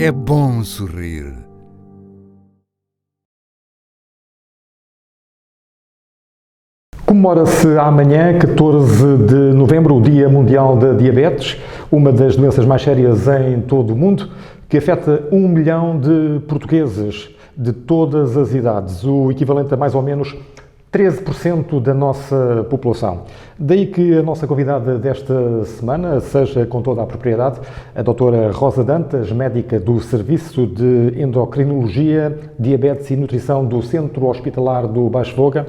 É bom sorrir. Comemora-se amanhã, 14 de novembro, o Dia Mundial da Diabetes, uma das doenças mais sérias em todo o mundo, que afeta 1 milhão de portugueses de todas as idades, o equivalente a mais ou menos 13% da nossa população. Daí que a nossa convidada desta semana seja, com toda a propriedade, a doutora Rosa Dantas, médica do Serviço de Endocrinologia, Diabetes e Nutrição do Centro Hospitalar do Baixo Voga.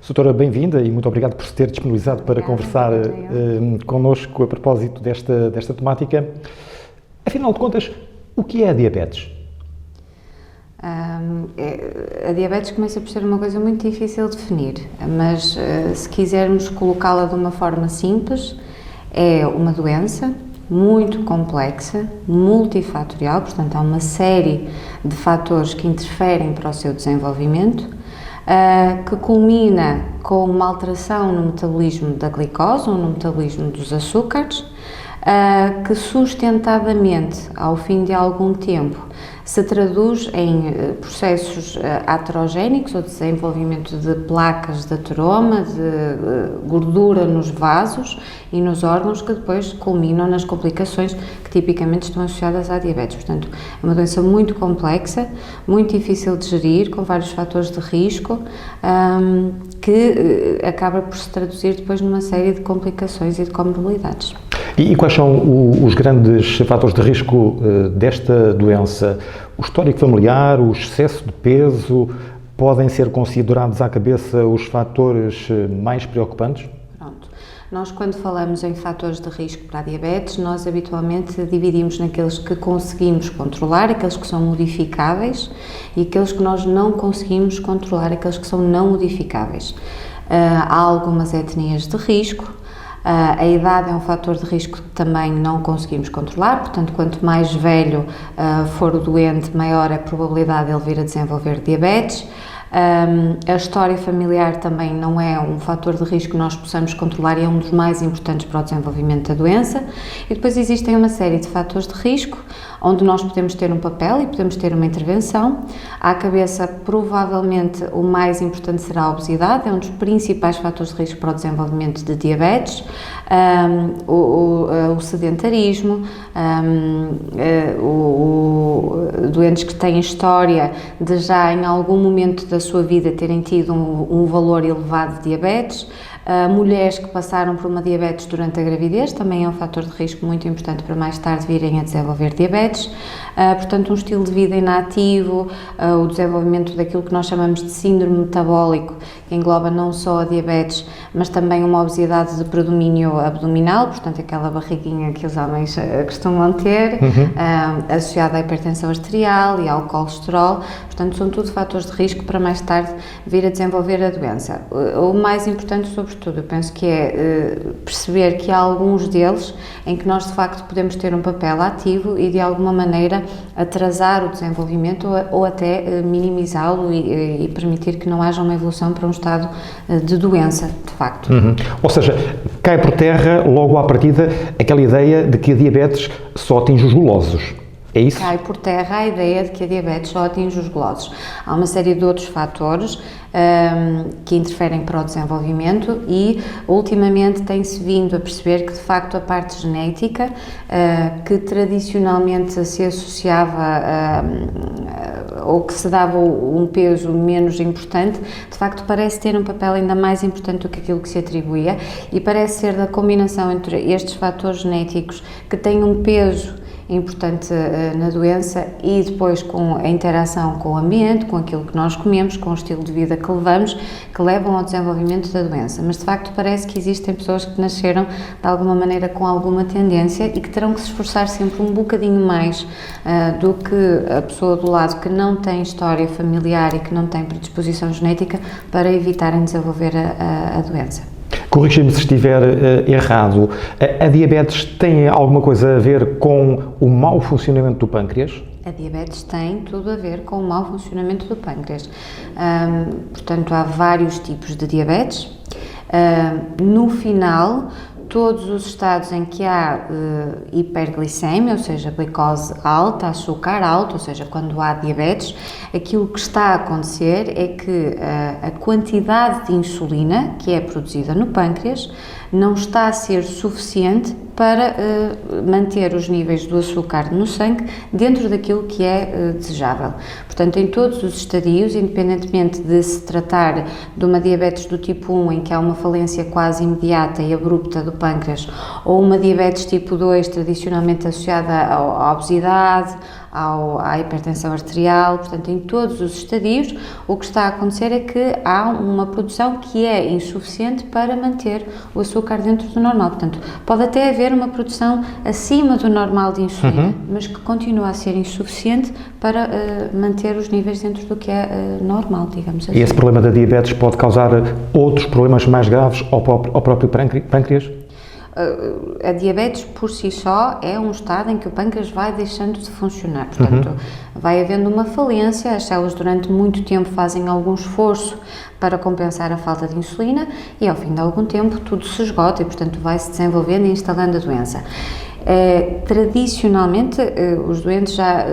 Doutora, bem-vinda e muito obrigado por se ter disponibilizado para conversar connosco a propósito desta temática. Afinal de contas, o que é a diabetes? A diabetes começa por ser uma coisa muito difícil de definir, mas se quisermos colocá-la de uma forma simples, é uma doença muito complexa, multifatorial, portanto há uma série de fatores que interferem para o seu desenvolvimento, que culmina com uma alteração no metabolismo da glicose ou no metabolismo dos açúcares, que sustentadamente, ao fim de algum tempo, se traduz em processos aterogénicos ou desenvolvimento de placas de ateroma, de gordura nos vasos e nos órgãos, que depois culminam nas complicações que tipicamente estão associadas à diabetes. Portanto, é uma doença muito complexa, muito difícil de gerir, com vários fatores de risco, que acaba por se traduzir depois numa série de complicações e de comorbilidades. E quais são os grandes fatores de risco desta doença? O histórico familiar, o excesso de peso, podem ser considerados à cabeça os fatores mais preocupantes? Pronto. Nós, quando falamos em fatores de risco para a diabetes, nós habitualmente dividimos naqueles que conseguimos controlar, aqueles que são modificáveis, e aqueles que nós não conseguimos controlar, aqueles que são não modificáveis. Há algumas etnias de risco. A idade é um fator de risco que também não conseguimos controlar, portanto, quanto mais velho for o doente, maior é a probabilidade de ele vir a desenvolver diabetes. A história familiar também não é um fator de risco que nós possamos controlar e é um dos mais importantes para o desenvolvimento da doença. E depois existem uma série de fatores de risco onde nós podemos ter um papel e podemos ter uma intervenção. À cabeça, provavelmente, o mais importante será a obesidade, é um dos principais fatores de risco para o desenvolvimento de diabetes, o sedentarismo, doentes que têm história de já em algum momento da sua vida terem tido um valor elevado de diabetes, mulheres que passaram por uma diabetes durante a gravidez, também é um fator de risco muito importante para mais tarde virem a desenvolver diabetes. Portanto, um estilo de vida inativo, o desenvolvimento daquilo que nós chamamos de síndrome metabólico, que engloba não só a diabetes, mas também uma obesidade de predomínio abdominal, portanto aquela barriguinha que os homens costumam ter, associada à hipertensão arterial e ao colesterol. Portanto, são tudo fatores de risco para mais tarde vir a desenvolver a doença. O mais importante, sobretudo, eu penso que é perceber que há alguns deles em que nós de facto podemos ter um papel ativo e de alguma maneira atrasar o desenvolvimento ou até minimizá-lo e permitir que não haja uma evolução para um estado de doença, de facto. Ou seja, cai por terra logo à partida aquela ideia de que a diabetes só atinge os gulosos. É isso? Cai por terra a ideia de que a diabetes só atinge os golosos. Há uma série de outros fatores que interferem para o desenvolvimento e, ultimamente, tem-se vindo a perceber que, de facto, a parte genética, que tradicionalmente se associava ou que se dava um peso menos importante, de facto parece ter um papel ainda mais importante do que aquilo que se atribuía e parece ser da combinação entre estes fatores genéticos que têm um peso importante na doença e depois com a interação com o ambiente, com aquilo que nós comemos, com o estilo de vida que levamos, que levam ao desenvolvimento da doença. Mas de facto parece que existem pessoas que nasceram de alguma maneira com alguma tendência e que terão que se esforçar sempre um bocadinho mais do que a pessoa do lado que não tem história familiar e que não tem predisposição genética para evitarem desenvolver a doença. Corrija-me se estiver errado. A diabetes tem alguma coisa a ver com o mau funcionamento do pâncreas? A diabetes tem tudo a ver com o mau funcionamento do pâncreas. Portanto, há vários tipos de diabetes. No final, todos os estados em que há hiperglicemia, ou seja, glicose alta, açúcar alto, ou seja, quando há diabetes, aquilo que está a acontecer é que a quantidade de insulina que é produzida no pâncreas não está a ser suficiente para manter os níveis do açúcar no sangue dentro daquilo que é desejável. Portanto, em todos os estadios, independentemente de se tratar de uma diabetes do tipo 1, em que há uma falência quase imediata e abrupta do pâncreas, ou uma diabetes tipo 2, tradicionalmente associada à obesidade, à hipertensão arterial, portanto, em todos os estadios, o que está a acontecer é que há uma produção que é insuficiente para manter o açúcar dentro do normal. Portanto, pode até haver uma produção acima do normal de insulina, mas que continua a ser insuficiente para manter os níveis dentro do que é normal, digamos assim. E esse problema da diabetes pode causar outros problemas mais graves ao próprio pâncreas? A diabetes por si só é um estado em que o pâncreas vai deixando de funcionar, portanto vai havendo uma falência, as células durante muito tempo fazem algum esforço para compensar a falta de insulina e ao fim de algum tempo tudo se esgota e portanto vai se desenvolvendo e instalando a doença. Tradicionalmente, os doentes já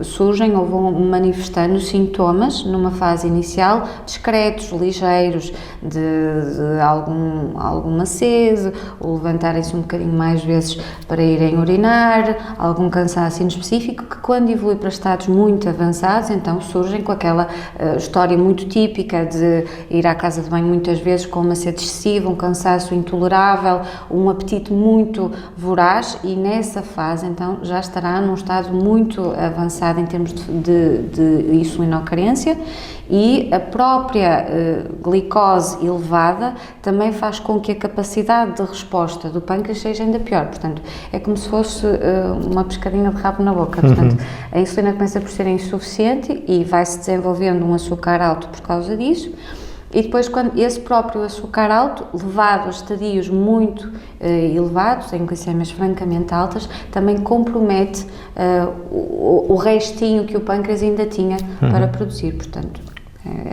surgem ou vão manifestando sintomas numa fase inicial discretos, ligeiros, de alguma sede, ou levantarem-se um bocadinho mais vezes para irem urinar, algum cansaço inespecífico, que quando evolui para estados muito avançados, então surgem com aquela história muito típica de ir à casa de banho muitas vezes com uma sede excessiva, um cansaço intolerável, um apetite muito voraz e nessa fase, então, já estará num estado muito avançado em termos de insulinocarência e a própria glicose elevada também faz com que a capacidade de resposta do pâncreas seja ainda pior. Portanto, é como se fosse uma pescadinha de rabo na boca. Portanto, a insulina começa por ser insuficiente e vai-se desenvolvendo um açúcar alto por causa disso. E depois, quando esse próprio açúcar alto, levado a estadios muito elevados, em glicemias francamente altas, também compromete o restinho que o pâncreas ainda tinha para produzir. Portanto,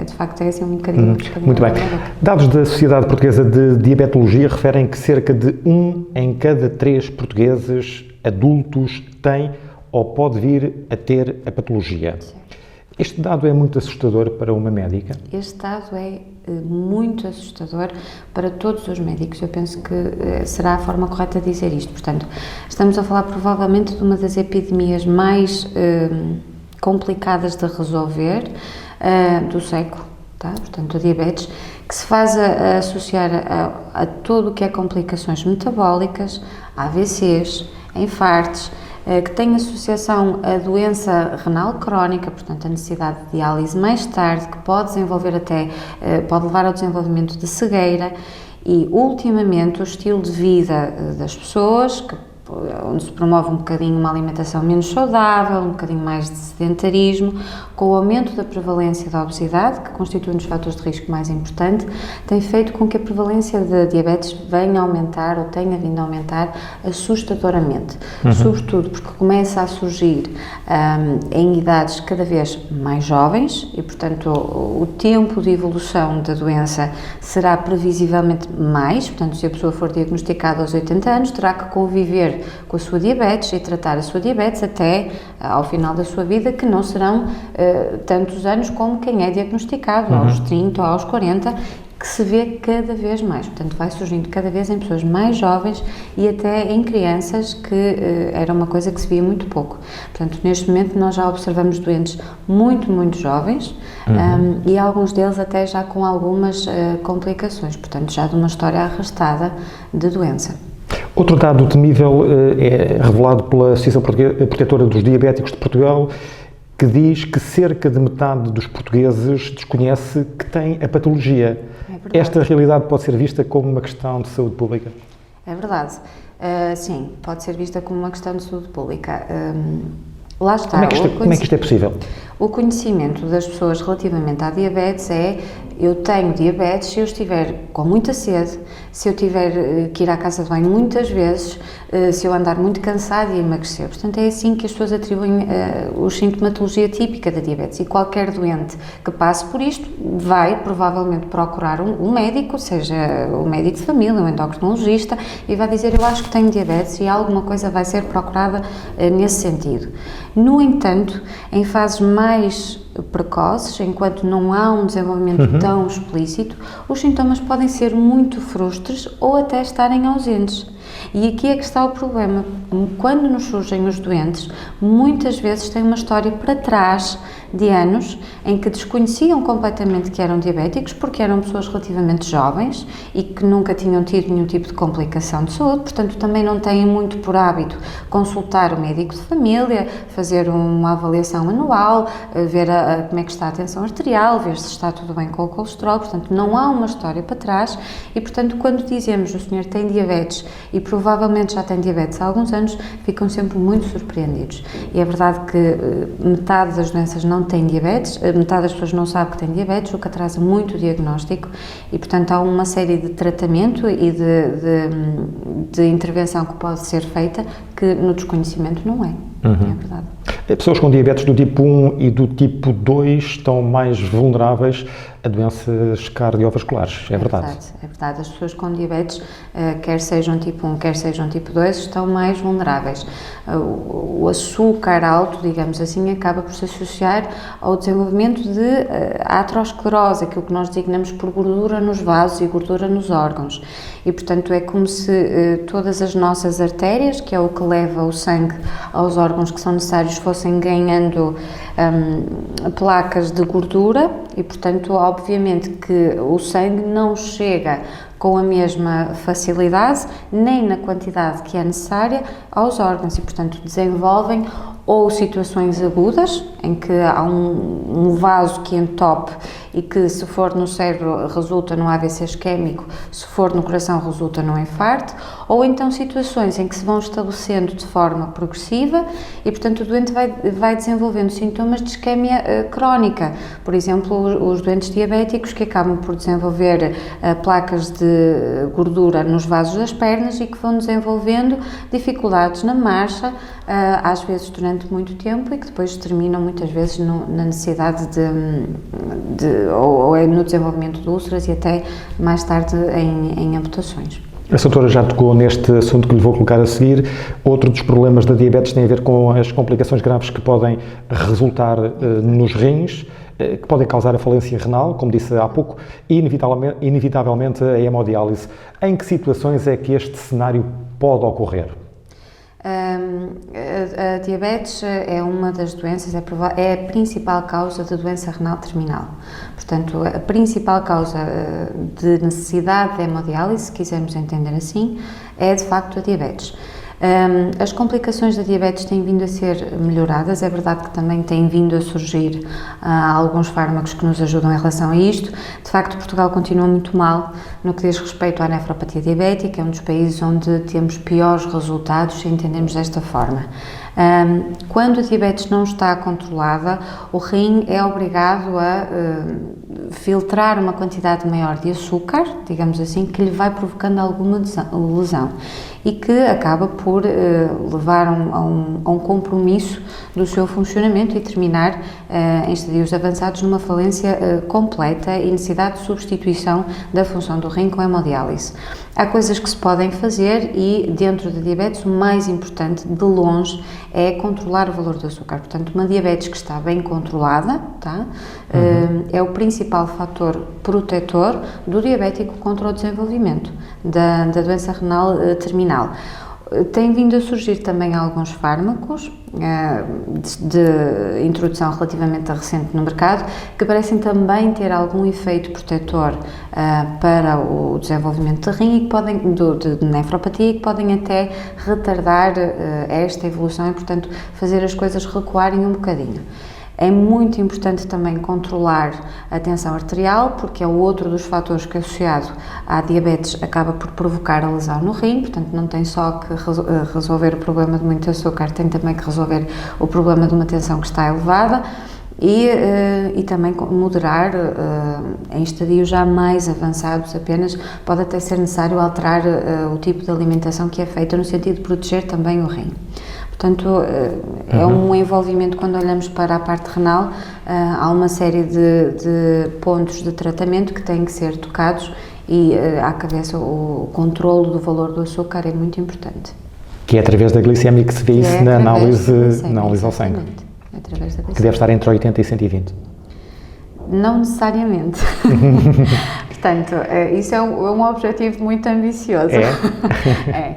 de facto é assim um bocadinho. Muito bem. Dados da Sociedade Portuguesa de Diabetologia referem que cerca de 1 em cada 3 portugueses adultos tem ou pode vir a ter a patologia. Sim. Este dado é muito assustador para uma médica? Este dado é muito assustador para todos os médicos. Eu penso que será a forma correta de dizer isto. Portanto, estamos a falar provavelmente de uma das epidemias mais complicadas de resolver do século, tá? Portanto, a diabetes, que se faz associar a tudo o que é complicações metabólicas, AVCs, infartos, que tem associação à doença renal crónica, portanto a necessidade de diálise mais tarde, que pode desenvolver pode levar ao desenvolvimento de cegueira e ultimamente o estilo de vida das pessoas, onde se promove um bocadinho uma alimentação menos saudável, um bocadinho mais de sedentarismo, com o aumento da prevalência da obesidade, que constitui um dos fatores de risco mais importante, tem feito com que a prevalência de diabetes venha a aumentar ou tenha vindo a aumentar assustadoramente, sobretudo porque começa a surgir em idades cada vez mais jovens e, portanto, o tempo de evolução da doença será previsivelmente mais, portanto, se a pessoa for diagnosticada aos 80 anos, terá que conviver com a sua diabetes e tratar a sua diabetes até ao final da sua vida, que não serão tantos anos como quem é diagnosticado, aos 30 ou aos 40, que se vê cada vez mais. Portanto, vai surgindo cada vez em pessoas mais jovens e até em crianças, que era uma coisa que se via muito pouco. Portanto, neste momento nós já observamos doentes muito, muito jovens e alguns deles até já com algumas complicações, portanto, já de uma história arrastada de doença. Outro dado temível é revelado pela Associação Protetora dos Diabéticos de Portugal, que diz que cerca de metade dos portugueses desconhece que tem a patologia. É esta realidade pode ser vista como uma questão de saúde pública? É verdade. Sim, pode ser vista como uma questão de saúde pública. Lá está. Como é que isto é possível? O conhecimento das pessoas relativamente à diabetes é eu tenho diabetes se eu estiver com muita sede, se eu tiver que ir à casa de banho muitas vezes, se eu andar muito cansado e emagrecer. Portanto, é assim que as pessoas atribuem a sintomatologia típica da diabetes, e qualquer doente que passe por isto vai provavelmente procurar um médico, seja o médico de família, um endocrinologista, e vai dizer: eu acho que tenho diabetes, e alguma coisa vai ser procurada nesse sentido. No entanto, em fases mais precoces, enquanto não há um desenvolvimento tão explícito, os sintomas podem ser muito frustros ou até estarem ausentes. E aqui é que está o problema. Quando nos surgem os doentes, muitas vezes têm uma história para trás de anos em que desconheciam completamente que eram diabéticos, porque eram pessoas relativamente jovens e que nunca tinham tido nenhum tipo de complicação de saúde, portanto também não têm muito por hábito consultar o médico de família, fazer uma avaliação anual, ver como é que está a tensão arterial, ver se está tudo bem com o colesterol. Portanto não há uma história para trás e, portanto, quando dizemos o senhor tem diabetes e provavelmente já tem diabetes há alguns anos, ficam sempre muito surpreendidos. E é verdade que metade das doenças não tem diabetes, metade das pessoas não sabe que tem diabetes, o que atrasa muito o diagnóstico, e portanto há uma série de tratamento e de intervenção que pode ser feita que no desconhecimento não é. É verdade. Pessoas com diabetes do tipo 1 e do tipo 2 estão mais vulneráveis a doenças cardiovasculares, é verdade? É verdade. As pessoas com diabetes, quer sejam tipo 1, quer sejam tipo 2, estão mais vulneráveis. O açúcar alto, digamos assim, acaba por se associar ao desenvolvimento de aterosclerose, aquilo que nós designamos por gordura nos vasos e gordura nos órgãos. E, portanto, é como se todas as nossas artérias, que é o que leva o sangue aos órgãos que são necessários, fossem ganhando placas de gordura e, portanto, obviamente que o sangue não chega com a mesma facilidade, nem na quantidade que é necessária aos órgãos e, portanto, desenvolvem ou situações agudas, em que há um vaso que entope e que, se for no cérebro, resulta num AVC isquémico, se for no coração, resulta num infarto, ou então situações em que se vão estabelecendo de forma progressiva e, portanto, o doente vai desenvolvendo sintomas de isquemia crónica. Por exemplo, os doentes diabéticos que acabam por desenvolver placas de gordura nos vasos das pernas e que vão desenvolvendo dificuldades na marcha, às vezes durante muito tempo, e que depois terminam muitas vezes na necessidade ou no desenvolvimento de úlceras e até mais tarde em amputações. A doutora já tocou neste assunto que lhe vou colocar a seguir. Outro dos problemas da diabetes tem a ver com as complicações graves que podem resultar nos rins, que podem causar a falência renal, como disse há pouco, e inevitavelmente a hemodiálise. Em que situações é que este cenário pode ocorrer? A diabetes é uma das doenças, é a principal causa de doença renal terminal. Portanto, a principal causa de necessidade de hemodiálise, se quisermos entender assim, é de facto a diabetes. As complicações da diabetes têm vindo a ser melhoradas, é verdade que também têm vindo a surgir alguns fármacos que nos ajudam em relação a isto. De facto, Portugal continua muito mal no que diz respeito à nefropatia diabética, é um dos países onde temos piores resultados, se entendemos desta forma. Quando a diabetes não está controlada, o rim é obrigado a filtrar uma quantidade maior de açúcar, digamos assim, que lhe vai provocando alguma lesão e que acaba por levar a um compromisso do seu funcionamento e terminar em estadios avançados numa falência completa e necessidade de substituição da função do rim com hemodiálise. Há coisas que se podem fazer e, dentro da diabetes, o mais importante, de longe, é controlar o valor do açúcar. Portanto, uma diabetes que está bem controlada, tá? É o principal fator protetor do diabético contra o desenvolvimento da doença renal terminal. Tem vindo a surgir também alguns fármacos de introdução relativamente recente no mercado que parecem também ter algum efeito protetor para o desenvolvimento de rim e que podem, de nefropatia, e que podem até retardar esta evolução e, portanto, fazer as coisas recuarem um bocadinho. É muito importante também controlar a tensão arterial, porque é outro dos fatores que, associado à diabetes, acaba por provocar a lesão no rim. Portanto, não tem só que resolver o problema de muito açúcar, tem também que resolver o problema de uma tensão que está elevada. E também moderar em estadios já mais avançados apenas, pode até ser necessário alterar o tipo de alimentação que é feita no sentido de proteger também o rim. Portanto, é um envolvimento, quando olhamos para a parte renal, há uma série de pontos de tratamento que têm que ser tocados e à cabeça o controlo do valor do açúcar é muito importante. Que é através da glicemia que se vê isso na análise ao sangue. Através da glicemia. Que deve estar entre 80 e 120. Não necessariamente. Portanto, isso é um objetivo muito ambicioso. É?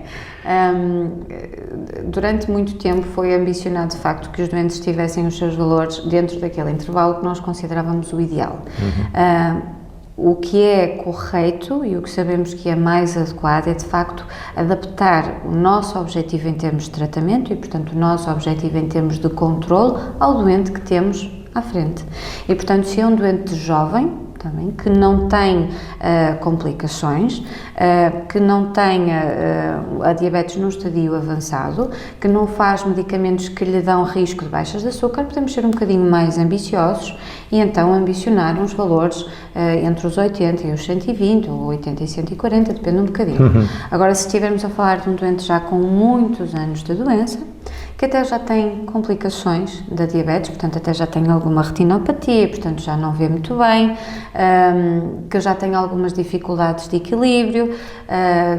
Durante muito tempo foi ambicionado, de facto, que os doentes tivessem os seus valores dentro daquele intervalo que nós considerávamos o ideal. O que é correto e o que sabemos que é mais adequado é, de facto, adaptar o nosso objetivo em termos de tratamento e, portanto, o nosso objetivo em termos de controle ao doente que temos à frente. E, portanto, se é um doente jovem, também, que não tem complicações, que não tem a diabetes num estadio avançado, que não faz medicamentos que lhe dão risco de baixas de açúcar, podemos ser um bocadinho mais ambiciosos e então ambicionar uns valores entre os 80 e os 120, ou 80 e 140, depende um bocadinho. Agora, se estivermos a falar de um doente já com muitos anos de doença, que até já tem complicações da diabetes, portanto até já tem alguma retinopatia, portanto já não vê muito bem, que já tem algumas dificuldades de equilíbrio,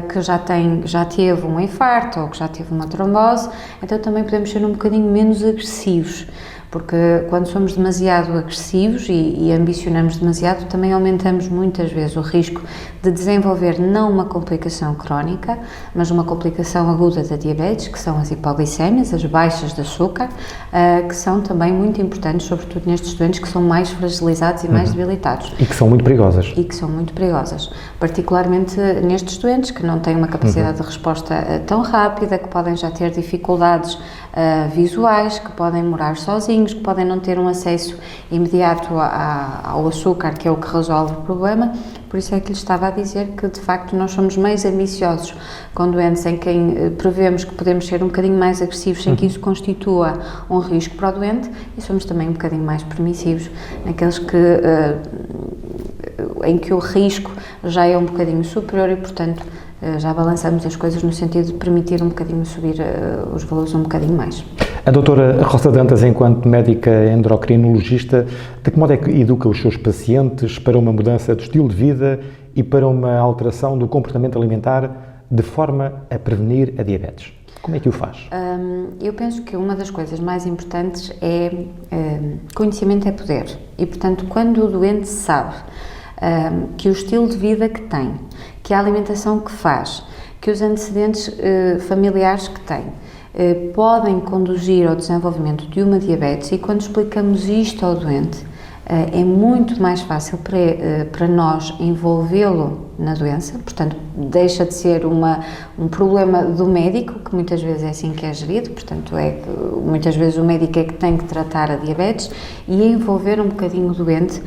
que já teve um infarto ou que já teve uma trombose, então também podemos ser um bocadinho menos agressivos. Porque quando somos demasiado agressivos e ambicionamos demasiado, também aumentamos muitas vezes o risco de desenvolver não uma complicação crónica, mas uma complicação aguda da diabetes, que são as hipoglicémias, as baixas de açúcar, que são também muito importantes, sobretudo nestes doentes que são mais fragilizados e mais debilitados. E que são muito perigosas. E que são muito perigosas, particularmente nestes doentes que não têm uma capacidade de resposta tão rápida, que podem já ter dificuldades visuais, que podem morar sozinhos, que podem não ter um acesso imediato ao açúcar, que é o que resolve o problema. Por isso é que lhe estava a dizer que, de facto, nós somos mais ambiciosos com doentes em quem prevemos que podemos ser um bocadinho mais agressivos sem que isso constitua um risco para o doente, e somos também um bocadinho mais permissivos naqueles em que o risco já é um bocadinho superior e, portanto, já balançamos as coisas no sentido de permitir um bocadinho subir os valores um bocadinho mais. A doutora Rosa Dantas, enquanto médica endocrinologista, de que modo é que educa os seus pacientes para uma mudança de estilo de vida e para uma alteração do comportamento alimentar de forma a prevenir a diabetes? Como é que o faz? Eu penso que uma das coisas mais importantes é conhecimento é poder. E, portanto, quando o doente sabe que o estilo de vida que tem, que a alimentação que faz, que os antecedentes familiares que tem, podem conduzir ao desenvolvimento de uma diabetes, e quando explicamos isto ao doente, é muito mais fácil para nós envolvê-lo na doença, portanto deixa de ser um problema do médico, que muitas vezes é assim que é gerido, portanto muitas vezes o médico é que tem que tratar a diabetes, e envolver um bocadinho o doente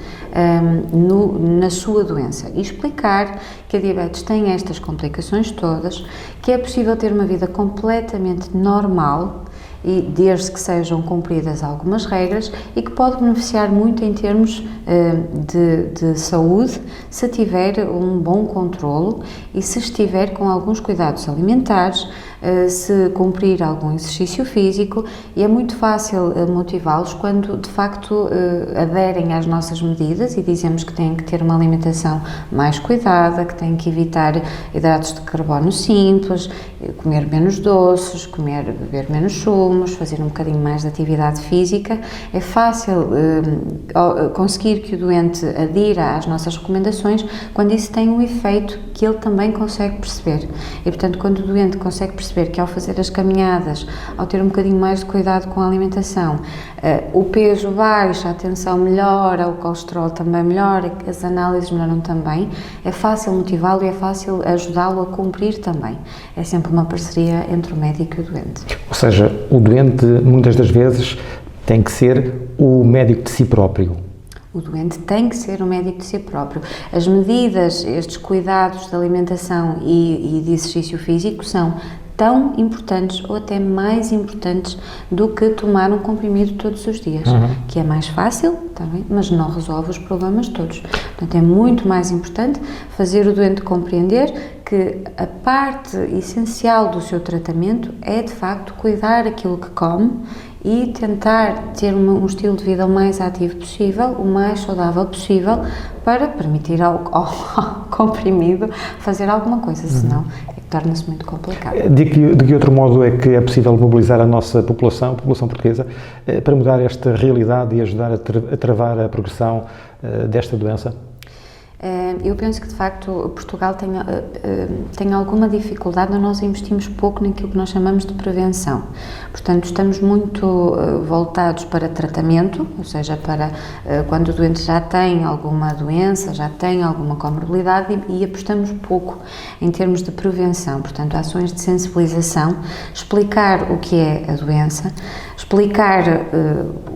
na sua doença e explicar que a diabetes tem estas complicações todas, que é possível ter uma vida completamente normal, e desde que sejam cumpridas algumas regras, e que pode beneficiar muito em termos de saúde se tiver um bom controlo e se estiver com alguns cuidados alimentares, se cumprir algum exercício físico, e é muito fácil motivá-los quando de facto aderem às nossas medidas e dizemos que têm que ter uma alimentação mais cuidada, que têm que evitar hidratos de carbono simples, comer menos doces, beber menos sumos, fazer um bocadinho mais de atividade física. É fácil conseguir que o doente adira às nossas recomendações quando isso tem um efeito que ele também consegue perceber. E, portanto, quando o doente consegue perceber que ao fazer as caminhadas, ao ter um bocadinho mais de cuidado com a alimentação, o peso baixa, a tensão melhora, o colesterol também melhora, as análises melhoram também, é fácil motivá-lo e é fácil ajudá-lo a cumprir também. É sempre uma parceria entre o médico e o doente. Ou seja, o doente muitas das vezes tem que ser o médico de si próprio. O doente tem que ser o médico de si próprio. As medidas, estes cuidados de alimentação e de exercício físico são tão importantes ou até mais importantes do que tomar um comprimido todos os dias, que é mais fácil, também, mas não resolve os problemas todos. Portanto, é muito mais importante fazer o doente compreender que a parte essencial do seu tratamento é, de facto, cuidar aquilo que come e tentar ter um estilo de vida o mais ativo possível, o mais saudável possível, para permitir ao comprimido fazer alguma coisa, senão torna-se muito complicado. De que outro modo é que é possível mobilizar a nossa população portuguesa, para mudar esta realidade e ajudar a travar a progressão desta doença? Eu penso que, de facto, Portugal tem alguma dificuldade, nós investimos pouco naquilo que nós chamamos de prevenção. Portanto, estamos muito voltados para tratamento, ou seja, para quando o doente já tem alguma doença, já tem alguma comorbilidade, e apostamos pouco em termos de prevenção. Portanto, ações de sensibilização, explicar o que é a doença, explicar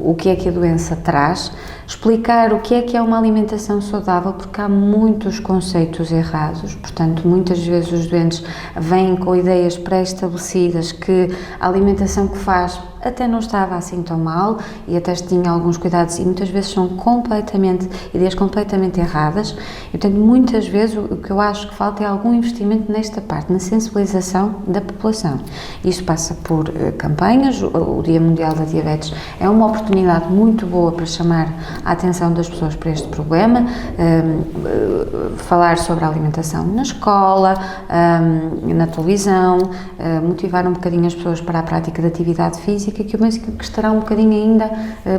o que é que a doença traz, explicar o que é uma alimentação saudável, porque há muitos conceitos errados. Portanto, muitas vezes os doentes vêm com ideias pré-estabelecidas que a alimentação que faz até não estava assim tão mal e até tinha alguns cuidados, e muitas vezes são ideias completamente erradas. E, portanto, muitas vezes o que eu acho que falta é algum investimento nesta parte, na sensibilização da população. Isso passa por campanhas. O Dia Mundial da Diabetes é uma oportunidade muito boa para chamar a atenção das pessoas para este problema, falar sobre a alimentação na escola, na televisão, motivar um bocadinho as pessoas para a prática de atividade física, que eu penso que estará um bocadinho ainda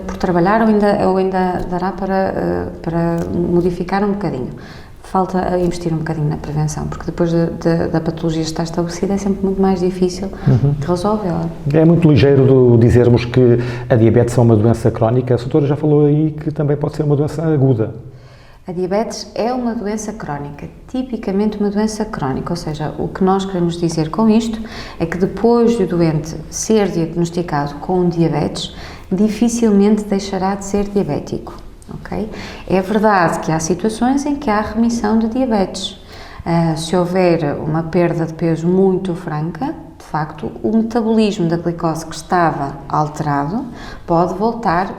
por trabalhar, ou ainda dará para modificar um bocadinho. Falta investir um bocadinho na prevenção, porque depois da patologia estar estabelecida é sempre muito mais difícil de resolvê-la. É muito ligeiro dizermos que a diabetes é uma doença crónica. A doutora já falou aí que também pode ser uma doença aguda. A diabetes é uma doença crónica, tipicamente uma doença crónica, ou seja, o que nós queremos dizer com isto é que depois do doente ser diagnosticado com diabetes, dificilmente deixará de ser diabético, ok? É verdade que há situações em que há remissão de diabetes. Se houver uma perda de peso muito franca, de facto, o metabolismo da glicose que estava alterado pode voltar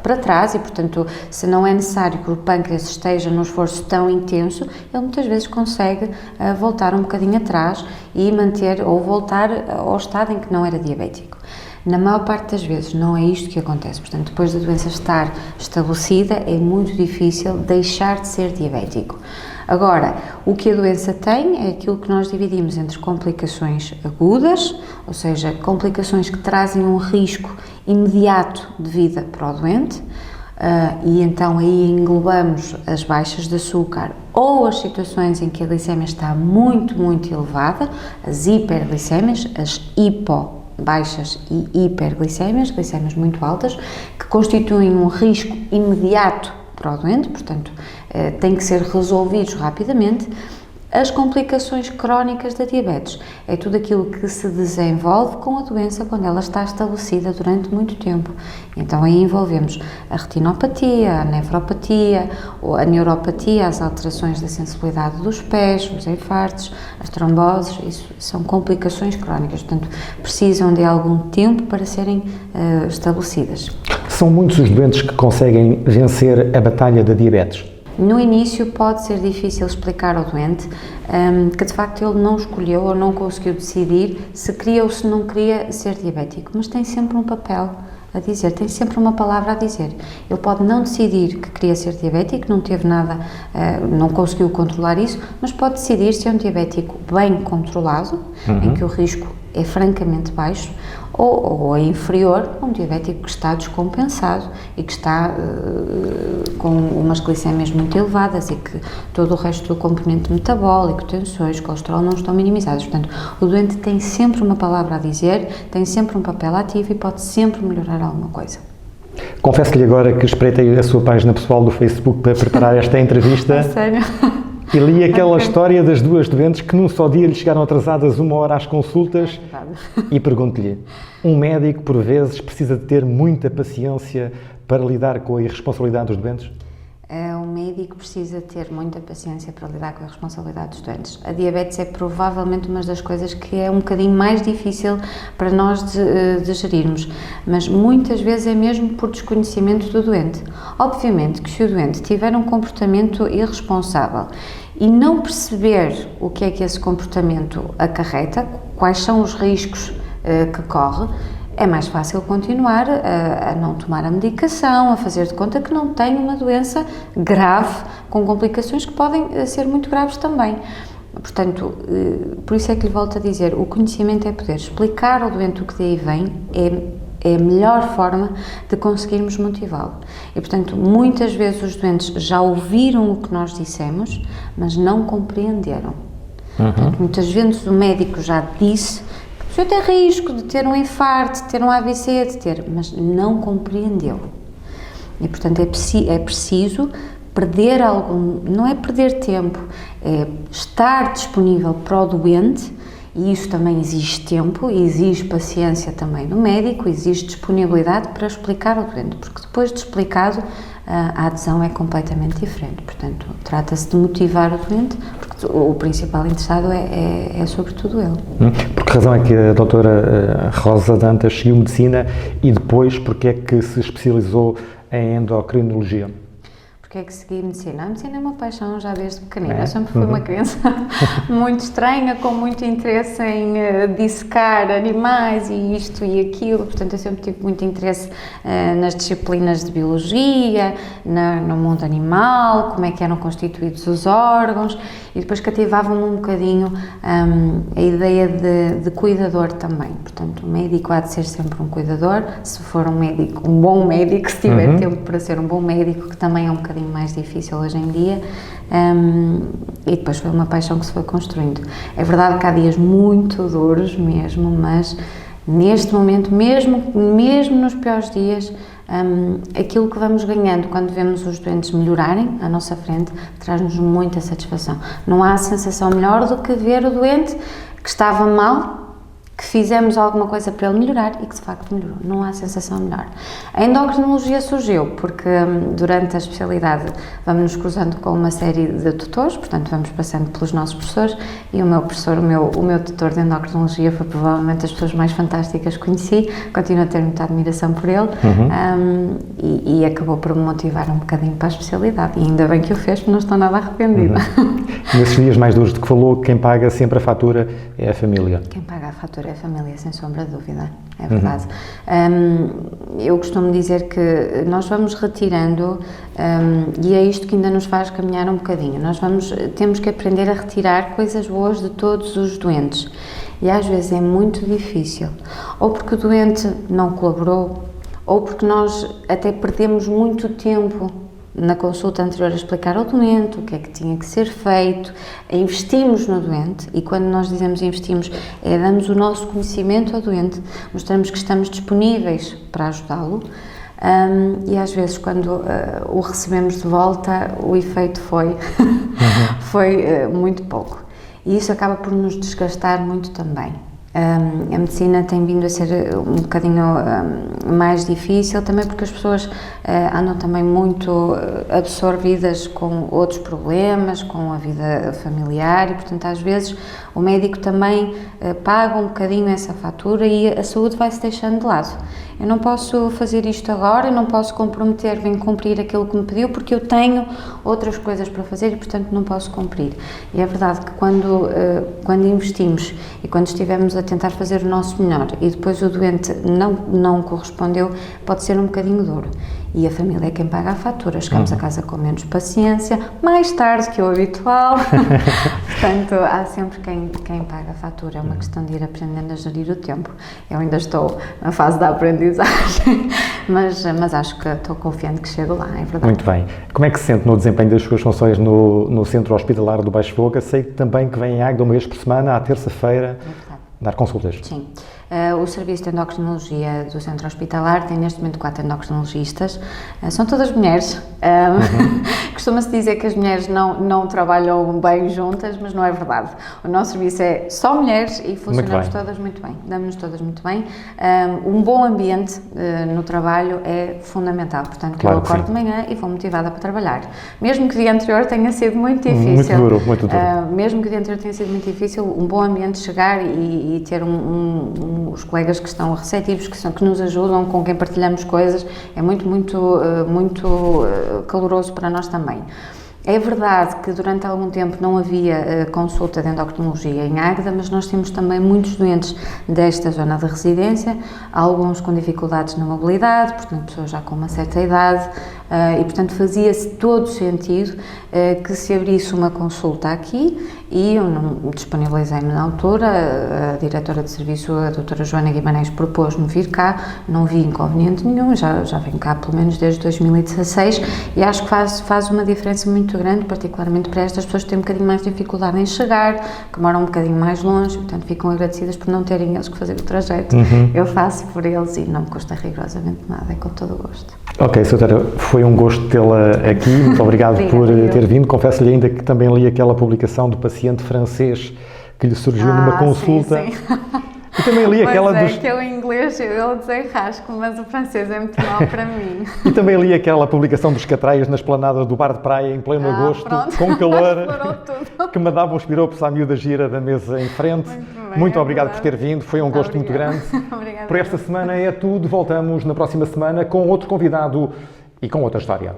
para trás e, portanto, se não é necessário que o pâncreas esteja num esforço tão intenso, ele muitas vezes consegue voltar um bocadinho atrás e manter ou voltar ao estado em que não era diabético. Na maior parte das vezes não é isto que acontece, portanto, depois da doença estar estabelecida é muito difícil deixar de ser diabético. Agora, o que a doença tem é aquilo que nós dividimos entre complicações agudas, ou seja, complicações que trazem um risco imediato de vida para o doente, e então aí englobamos as baixas de açúcar ou as situações em que a glicemia está muito, muito elevada, as hiperglicémias, as baixas e hiperglicémias, glicémias muito altas, que constituem um risco imediato para o doente, portanto, têm que ser resolvidos rapidamente. As complicações crónicas da diabetes é tudo aquilo que se desenvolve com a doença quando ela está estabelecida durante muito tempo. Então aí envolvemos a retinopatia, a nefropatia, a neuropatia, as alterações da sensibilidade dos pés, os infartos, as tromboses. Isso são complicações crónicas, portanto precisam de algum tempo para serem estabelecidas. São muitos os doentes que conseguem vencer a batalha da diabetes? No início pode ser difícil explicar ao doente que de facto ele não escolheu ou não conseguiu decidir se queria ou se não queria ser diabético, mas tem sempre um papel a dizer, tem sempre uma palavra a dizer. Ele pode não decidir que queria ser diabético, não teve nada, não conseguiu controlar isso, mas pode decidir ser um diabético bem controlado, em que o risco é francamente baixo, ou é inferior a um diabético que está descompensado e que está com umas glicémias muito elevadas e que todo o resto do componente metabólico, tensões, colesterol não estão minimizados. Portanto, o doente tem sempre uma palavra a dizer, tem sempre um papel ativo e pode sempre melhorar alguma coisa. Confesso-lhe agora que espreitei a sua página pessoal do Facebook para preparar esta entrevista. É sério? E li aquela história das duas doentes que num só dia lhe chegaram atrasadas 1 hora às consultas. E pergunto-lhe, um médico por vezes precisa de ter muita paciência para lidar com a irresponsabilidade dos doentes? Um médico precisa ter muita paciência para lidar com a responsabilidade dos doentes. A diabetes é provavelmente uma das coisas que é um bocadinho mais difícil para nós de gerirmos, mas muitas vezes é mesmo por desconhecimento do doente. Obviamente que se o doente tiver um comportamento irresponsável e não perceber o que é que esse comportamento acarreta, quais são os riscos que corre, é mais fácil continuar a não tomar a medicação, a fazer de conta que não tem uma doença grave, com complicações que podem ser muito graves também. Portanto, por isso é que lhe volto a dizer, o conhecimento é poder. Explicar ao doente o que daí vem é a melhor forma de conseguirmos motivá-lo. E, portanto, muitas vezes os doentes já ouviram o que nós dissemos, mas não compreenderam. Portanto, muitas vezes o médico já disse o senhor tem risco de ter um infarto, de ter um AVC, mas não compreendeu. E, portanto, é preciso perder algum, não é perder tempo, é estar disponível para o doente, e isso também exige tempo, exige paciência também do médico, exige disponibilidade para explicar ao doente, porque depois de explicado, a adesão é completamente diferente. Portanto, trata-se de motivar o doente, porque o principal interessado é sobretudo ele. Por que razão é que a doutora Rosa Dantas seguiu medicina e depois porque é que se especializou em endocrinologia? Porque é que segui medicina? A medicina é uma paixão já desde pequenina. Eu sempre fui uma criança muito estranha, com muito interesse em dissecar animais e isto e aquilo. Portanto, eu sempre tive muito interesse nas disciplinas de biologia, no mundo animal, como é que eram constituídos os órgãos, e depois cativava-me um bocadinho a ideia de cuidador também. Portanto, o médico há de ser sempre um cuidador, se for um médico, um bom médico, se tiver tempo para ser um bom médico, que também é um bocadinho mais difícil hoje em dia, e depois foi uma paixão que se foi construindo. É verdade que há dias muito duros mesmo, mas neste momento, mesmo nos piores dias, aquilo que vamos ganhando quando vemos os doentes melhorarem à nossa frente, traz-nos muita satisfação. Não há sensação melhor do que ver o doente que estava mal, que fizemos alguma coisa para ele melhorar e que de facto melhorou. Não há sensação melhor. A endocrinologia surgiu porque durante a especialidade vamos nos cruzando com uma série de tutores, portanto vamos passando pelos nossos professores, e o meu professor, o meu tutor de endocrinologia foi provavelmente das pessoas mais fantásticas que conheci, continuo a ter muita admiração por ele, e acabou por me motivar um bocadinho para a especialidade, e ainda bem que o fez, porque não estou nada arrependida. Nesses dias mais duros de que falou, quem paga sempre a fatura é a família. Quem paga a fatura é a família, sem sombra de dúvida, é verdade. Eu costumo dizer que nós vamos retirando, e é isto que ainda nos faz caminhar um bocadinho, temos que aprender a retirar coisas boas de todos os doentes, e às vezes é muito difícil, ou porque o doente não colaborou, ou porque nós até perdemos muito tempo na consulta anterior a explicar ao doente o que é que tinha que ser feito, investimos no doente, e quando nós dizemos investimos, damos o nosso conhecimento ao doente, mostramos que estamos disponíveis para ajudá-lo, e às vezes quando o recebemos de volta, o efeito foi muito pouco, e isso acaba por nos desgastar muito também. A medicina tem vindo a ser um bocadinho mais difícil, também porque as pessoas andam também muito absorvidas com outros problemas, com a vida familiar, e portanto às vezes o médico também paga um bocadinho essa fatura e a saúde vai-se deixando de lado. Eu não posso fazer isto agora, eu não posso comprometer-me em cumprir aquilo que me pediu, porque eu tenho outras coisas para fazer e, portanto, não posso cumprir. E é verdade que quando investimos e quando estivemos a tentar fazer o nosso melhor e depois o doente não correspondeu, pode ser um bocadinho duro. E a família é quem paga a fatura. Chegamos a casa com menos paciência, mais tarde que o habitual. Portanto, há sempre quem paga a fatura. É uma questão de ir aprendendo a gerir o tempo. Eu ainda estou na fase da aprendizagem, mas acho que estou confiante que chego lá, é verdade. Muito bem. Como é que se sente no desempenho das suas funções no Centro Hospitalar do Baixo Fogo? Sei também que vem em Águeda uma vez por semana, à terça-feira, dar consultas. Sim. O Serviço de Endocrinologia do Centro Hospitalar tem neste momento 4 endocrinologistas, são todas mulheres, Costuma-se dizer que as mulheres não trabalham bem juntas, mas não é verdade. O nosso serviço é só mulheres e funcionamos todas muito bem, damos-nos todas muito bem. Um bom ambiente no trabalho é fundamental, portanto, claro, eu acordo de manhã e vou motivada para trabalhar. Mesmo que o dia anterior tenha sido muito difícil. Muito duro. Mesmo que o dia anterior tenha sido muito difícil, um bom ambiente, chegar e ter os colegas que estão receptivos, que nos ajudam, com quem partilhamos coisas, é muito caloroso para nós também. É verdade que durante algum tempo não havia consulta de endocrinologia em Águeda, mas nós temos também muitos doentes desta zona de residência, alguns com dificuldades na mobilidade, portanto pessoas já com uma certa idade, e portanto fazia-se todo sentido que se abrisse uma consulta aqui, e eu não disponibilizei-me na altura. A diretora de serviço, a doutora Joana Guimarães, propôs-me vir cá, não vi inconveniente nenhum, já venho cá pelo menos desde 2016 e acho que faz uma diferença muito grande, particularmente para estas pessoas que têm um bocadinho mais de dificuldade em chegar, que moram um bocadinho mais longe, portanto ficam agradecidas por não terem eles que fazer o trajeto. Eu faço por eles e não me custa rigorosamente nada, é com todo o gosto. Ok, Sra. Foi um gosto tê-la aqui, muito obrigado por ter vindo. Confesso-lhe ainda que também li aquela publicação do paciente francês que lhe surgiu numa consulta. Sim. E também li aquela dos... que eu em inglês eu desenrasco, mas o francês é muito mau para mim. E também li aquela publicação dos catraias na esplanada do bar de praia em pleno agosto, com calor, que me dava uns piropos à miúda gira da mesa em frente. Muito obrigado por ter vindo, foi um gosto muito grande. Por esta semana é tudo, voltamos na próxima semana com outro convidado e com outra história.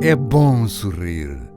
É bom sorrir.